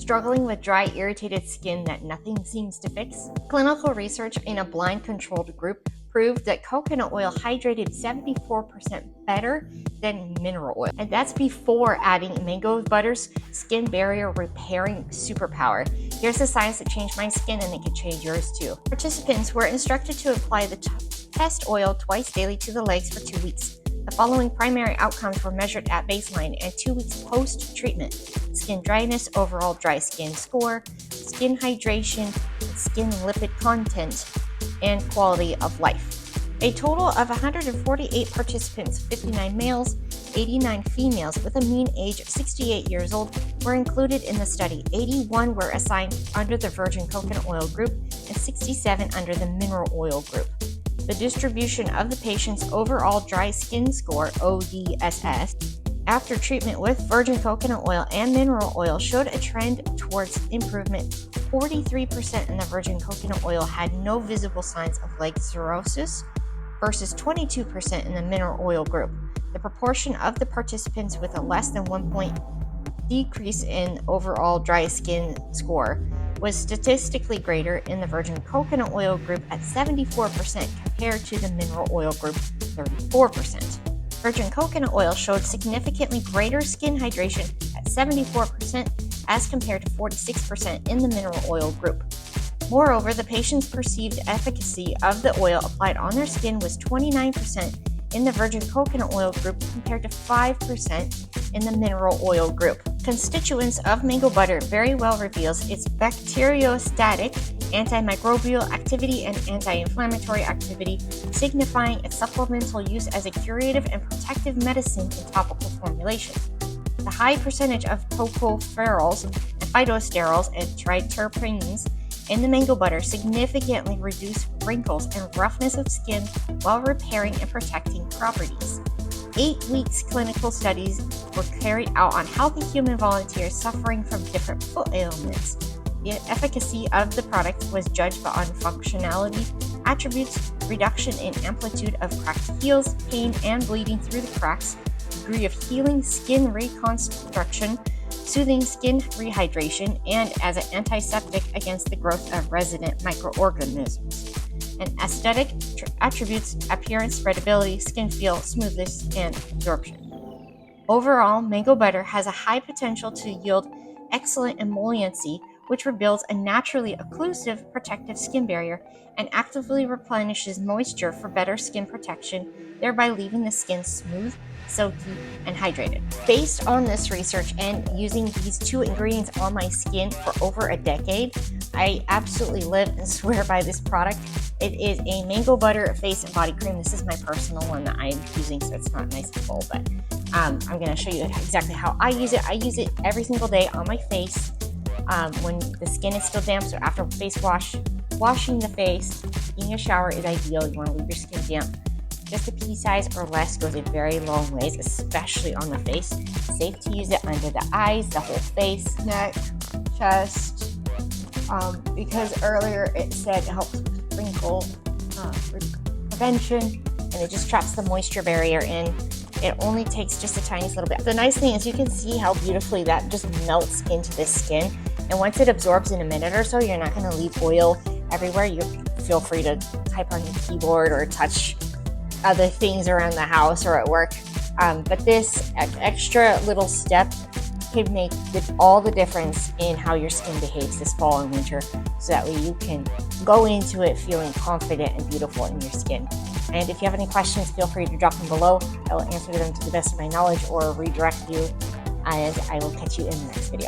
Struggling with dry, irritated skin that nothing seems to fix? Clinical research in a blind controlled group proved that coconut oil hydrated 74% better than mineral oil. And that's before adding mango butter's skin barrier repairing superpower. Here's the science that changed my skin, and it can change yours too. Participants were instructed to apply the test oil twice daily to the legs for 2 weeks. The following primary outcomes were measured at baseline and 2 weeks post-treatment: skin dryness, overall dry skin score, skin hydration, skin lipid content, and quality of life. A total of 148 participants, 59 males, 89 females, with a mean age of 68 years old, were included in the study. 81 were assigned under the virgin coconut oil group and 67 under the mineral oil group. The distribution of the patient's overall dry skin score, ODSS, after treatment with virgin coconut oil and mineral oil showed a trend towards improvement. 43% in the virgin coconut oil had no visible signs of leg cirrhosis versus 22% in the mineral oil group. The proportion of the participants with a less than 1 point decrease in overall dry skin score was statistically greater in the virgin coconut oil group at 74% compared to the mineral oil group 34%. Virgin coconut oil showed significantly greater skin hydration at 74% as compared to 46% in the mineral oil group. Moreover, the patient's perceived efficacy of the oil applied on their skin was 29% in the virgin coconut oil group compared to 5% in the mineral oil group. Constituents of mango butter very well reveals its bacteriostatic, antimicrobial activity, and anti-inflammatory activity, signifying its supplemental use as a curative and protective medicine in topical formulation. The high percentage of tocopherols and phytosterols and triterpenes in the mango butter significantly reduce wrinkles and roughness of skin while repairing and protecting properties. 8 weeks clinical studies were carried out on healthy human volunteers suffering from different foot ailments. The efficacy of the product was judged on functionality, attributes, reduction in amplitude of cracked heels, pain and bleeding through the cracks, degree of healing, skin reconstruction, soothing skin rehydration, and as an antiseptic against the growth of resident microorganisms. And aesthetic attributes: appearance, spreadability, skin feel, smoothness, and absorption. Overall, mango butter has a high potential to yield excellent emolliency, which rebuilds a naturally occlusive protective skin barrier and actively replenishes moisture for better skin protection, thereby leaving the skin smooth, silky, and hydrated. Based on this research and using these 2 ingredients on my skin for over a decade, I absolutely live and swear by this product. It is a mango butter face and body cream. This is my personal one that I'm using, so it's not nice and full, but I'm going to show you exactly how I use it. I use it every single day on my face when the skin is still damp. So after face wash, washing the face, taking a shower is ideal. You want to leave your skin damp. Just a pea size or less goes a very long ways, especially on the face. It's safe to use it under the eyes, the whole face, neck, chest, because earlier it said it helps with wrinkle prevention, and it just traps the moisture barrier in. It only takes just a tiny little bit. The nice thing is you can see how beautifully that just melts into the skin, and once it absorbs in a minute or so, you're not going to leave oil everywhere. You feel free to type on your keyboard or touch other things around the house or at work, but this extra little step can make all the difference in how your skin behaves this fall and winter, so that way you can go into it feeling confident and beautiful in your skin. And if you have any questions, feel free to drop them below. I will answer them to the best of my knowledge or redirect you, and I will catch you in the next video.